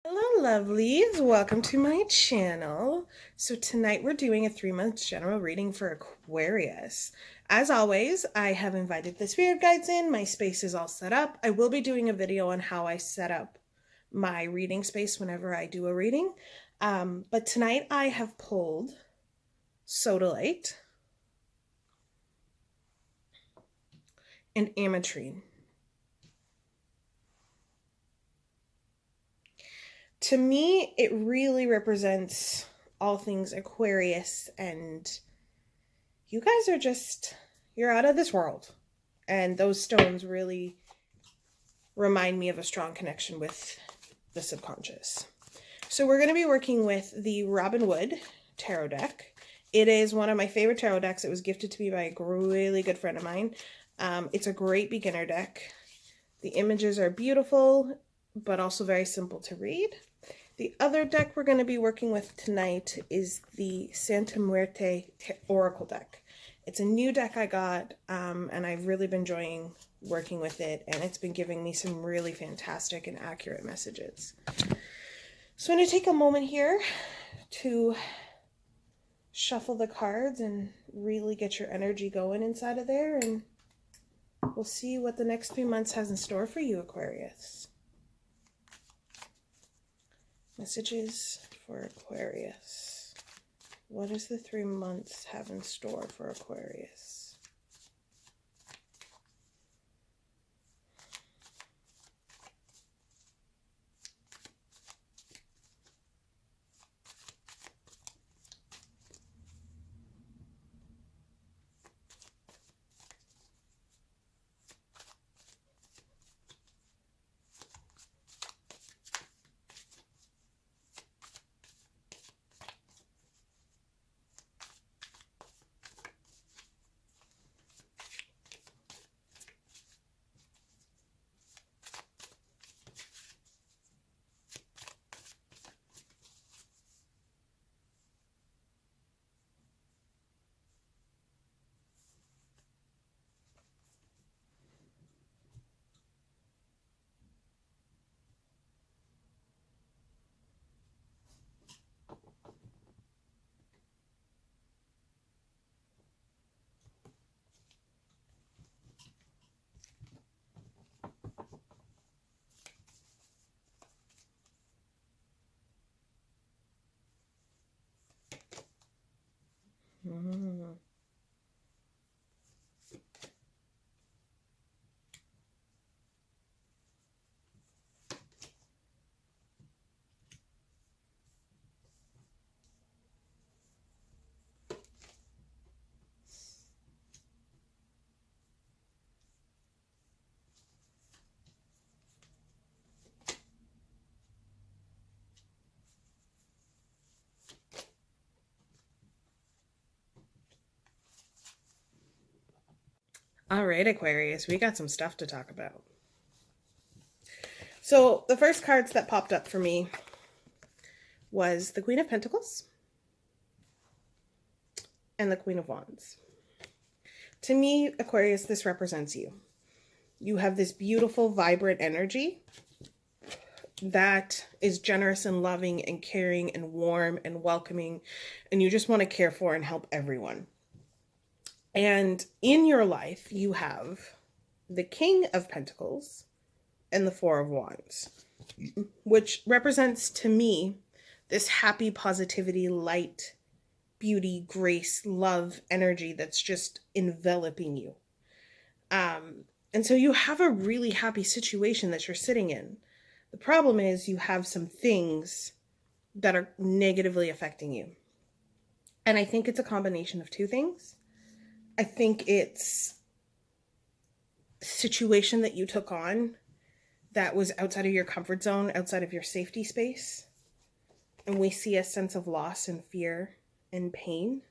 Hello lovelies, welcome to my channel. So tonight we're doing a 3-month general reading for Aquarius. As always, I have invited the spirit guides in, my space is all set up. I will be doing a video on how I set up my reading space whenever I do a reading. But tonight I have pulled Sodalite and Ametrine. To me, it really represents all things Aquarius, and you guys are just, you're out of this world. And those stones really remind me of a strong connection with the subconscious. So we're going to be working with the Robin Wood tarot deck. It is one of my favorite tarot decks. It was gifted to me by a really good friend of mine. It's a great beginner deck. The images are beautiful, but also very simple to read. The other deck we're going to be working with tonight is the Santa Muerte Oracle deck. It's a new deck I got, and I've really been enjoying working with it, and it's been giving me some really fantastic and accurate messages. So I'm going to take a moment here to shuffle the cards and really get your energy going inside of there, and we'll see what the next 3 months has in store for you, Aquarius. Messages for Aquarius. What does the 3 months have in store for Aquarius? All right, Aquarius, we got some stuff to talk about. So the first cards that popped up for me was the Queen of Pentacles and the Queen of Wands. To me, Aquarius, this represents you. You have this beautiful, vibrant energy that is generous and loving and caring and warm and welcoming, and you just want to care for and help everyone. And in your life, you have the King of Pentacles and the Four of Wands, which represents to me this happy positivity, light, beauty, grace, love, energy that's just enveloping you. And so you have a really happy situation that you're sitting in. The problem is you have some things that are negatively affecting you. And I think it's a combination of two things. I think it's a situation that you took on that was outside of your comfort zone, outside of your safety space. And we see a sense of loss and fear and pain.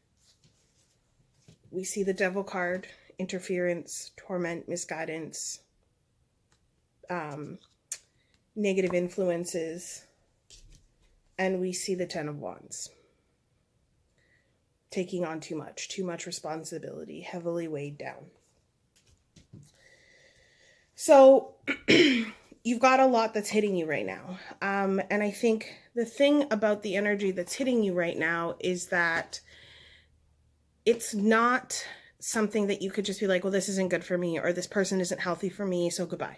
We see the Devil card, interference, torment, misguidance, negative influences. And we see the Ten of Wands. Taking on too much responsibility, heavily weighed down. So you've got a lot that's hitting you right now. And I think the thing about the energy that's hitting you right now is that it's not something that you could just be like, well, this isn't good for me, or this person isn't healthy for me, so goodbye.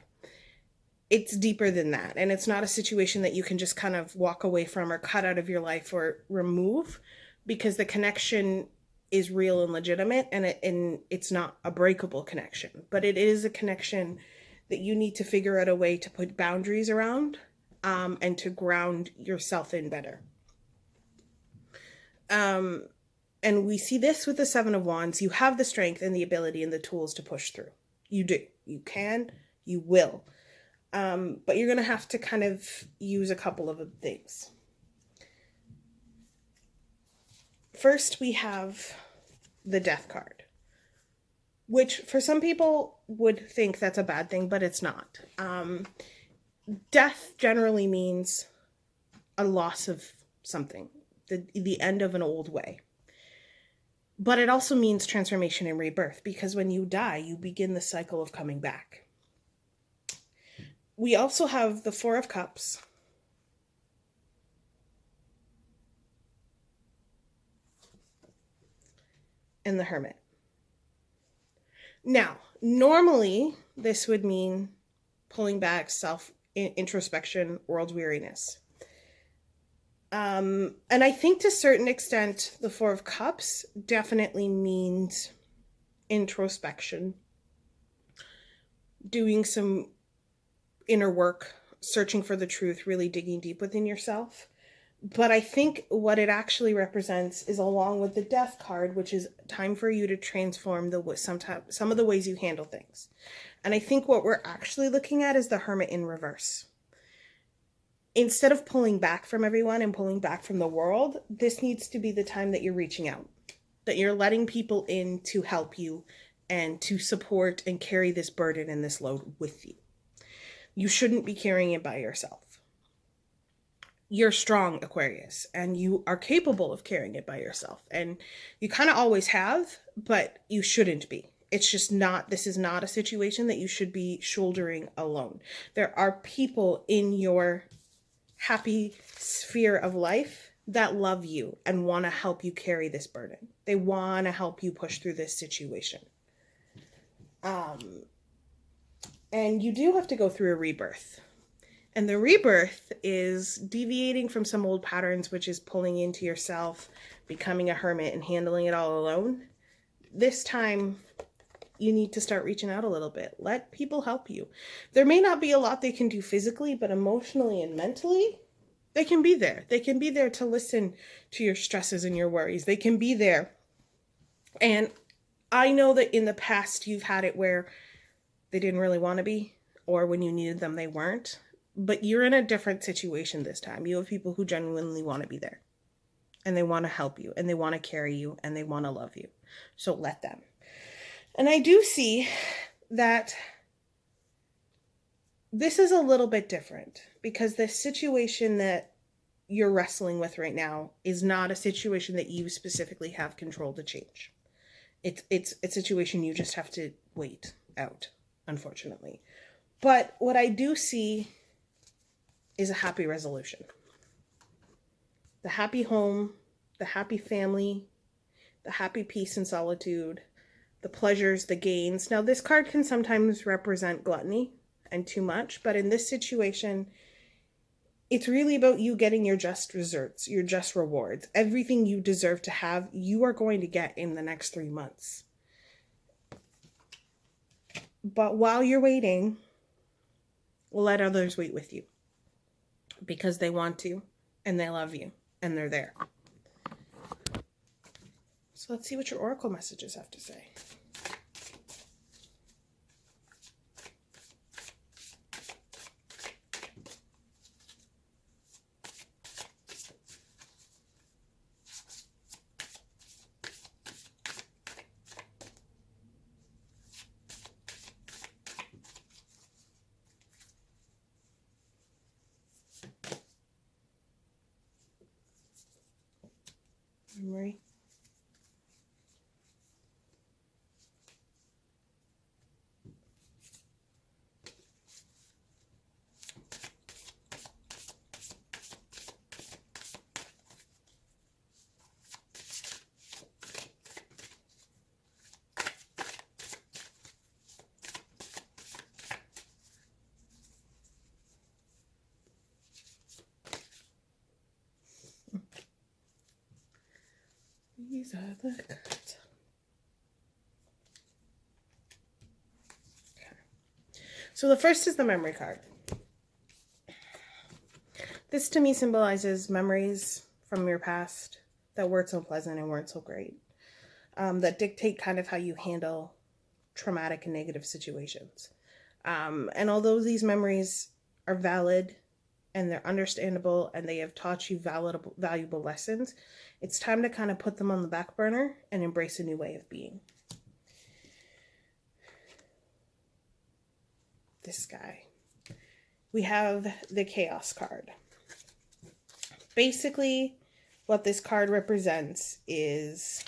It's deeper than that. And it's not a situation that you can just kind of walk away from or cut out of your life or remove, because the connection is real and legitimate, and it's not a breakable connection, but it is a connection that you need to figure out a way to put boundaries around, and to ground yourself in better. And we see this with the Seven of Wands. You have the strength and the ability and the tools to push through. You do. You can. You will. But you're going to have to kind of use a couple of things. First, we have the Death card, which for some people would think that's a bad thing, but it's not. Death generally means a loss of something, the end of an old way. But it also means transformation and rebirth, because when you die, you begin the cycle of coming back. We also have the Four of Cups. And the Hermit. Now, normally this would mean pulling back, self-introspection, world weariness. And I think to a certain extent, the Four of Cups definitely means introspection, doing some inner work, searching for the truth, really digging deep within yourself. But I think what it actually represents is, along with the Death card, which is time for you to transform some of the ways you handle things. And I think what we're actually looking at is the Hermit in reverse. Instead of pulling back from everyone and pulling back from the world, this needs to be the time that you're reaching out, that you're letting people in to help you and to support and carry this burden and this load with you. You shouldn't be carrying it by yourself. You're strong, Aquarius, and you are capable of carrying it by yourself. And you kind of always have, but you shouldn't be. It's just not, this is not a situation that you should be shouldering alone. There are people in your happy sphere of life that love you and want to help you carry this burden. They want to help you push through this situation. And you do have to go through a rebirth. And the rebirth is deviating from some old patterns, which is pulling into yourself, becoming a hermit and handling it all alone. This time, you need to start reaching out a little bit. Let people help you. There may not be a lot they can do physically, but emotionally and mentally, they can be there. They can be there to listen to your stresses and your worries. They can be there. And I know that in the past, you've had it where they didn't really want to be, or when you needed them, they weren't. But you're in a different situation this time. You have people who genuinely want to be there. And they want to help you. And they want to carry you. And they want to love you. So let them. And I do see that this is a little bit different. Because the situation that you're wrestling with right now is not a situation that you specifically have control to change. It's a situation you just have to wait out, unfortunately. But what I do see is a happy resolution. The happy home, the happy family, the happy peace and solitude, the pleasures, the gains. Now, this card can sometimes represent gluttony and too much, but in this situation, it's really about you getting your just desserts, your just rewards. Everything you deserve to have, you are going to get in the next 3 months. But while you're waiting, let others wait with you. Because they want to, and they love you, and they're there. So let's see what your oracle messages have to say. Marie. These are the cards. Okay. So the first is the memory card. This to me symbolizes memories from your past that weren't so pleasant and weren't so great. That dictate kind of how you handle traumatic and negative situations. And although these memories are valid and they're understandable and they have taught you valuable lessons, it's time to kind of put them on the back burner and embrace a new way of being. This guy. We have the Chaos card. Basically, what this card represents is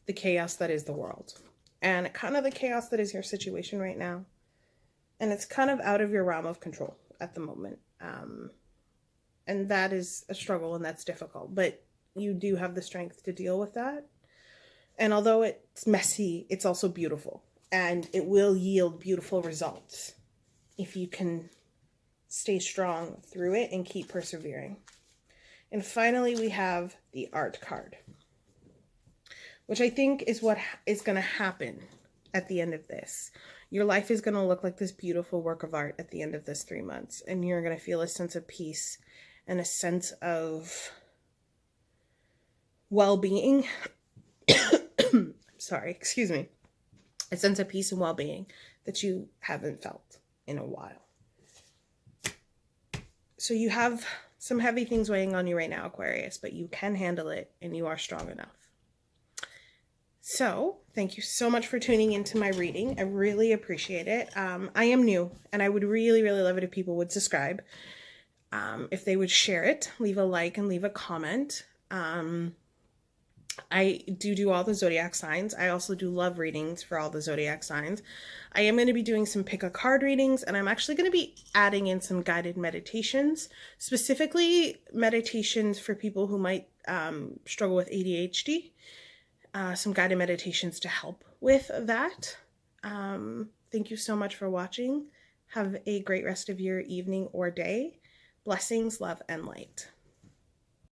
the chaos that is the world. And kind of the chaos that is your situation right now. And it's kind of out of your realm of control at the moment. And that is a struggle and that's difficult. But you do have the strength to deal with that. And although it's messy, it's also beautiful. And it will yield beautiful results if you can stay strong through it and keep persevering. And finally, we have the Art card, which I think is what is going to happen at the end of this. Your life is going to look like this beautiful work of art at the end of this 3 months. And you're going to feel a sense of peace and a sense of well-being. Sorry, excuse me. A sense of peace and well-being that you haven't felt in a while. So you have some heavy things weighing on you right now, Aquarius, but you can handle it and you are strong enough. So thank you so much for tuning into my reading. I really appreciate it. I am new and I would really, really love it if people would subscribe. If they would share it, leave a like and leave a comment. I do all the zodiac signs. I also do love readings for all the zodiac signs. I am going to be doing some pick a card readings, and I'm actually going to be adding in some guided meditations, specifically meditations for people who might struggle with ADHD. Some guided meditations to help with that. Thank you so much for watching. Have a great rest of your evening or day. Blessings, love, and light.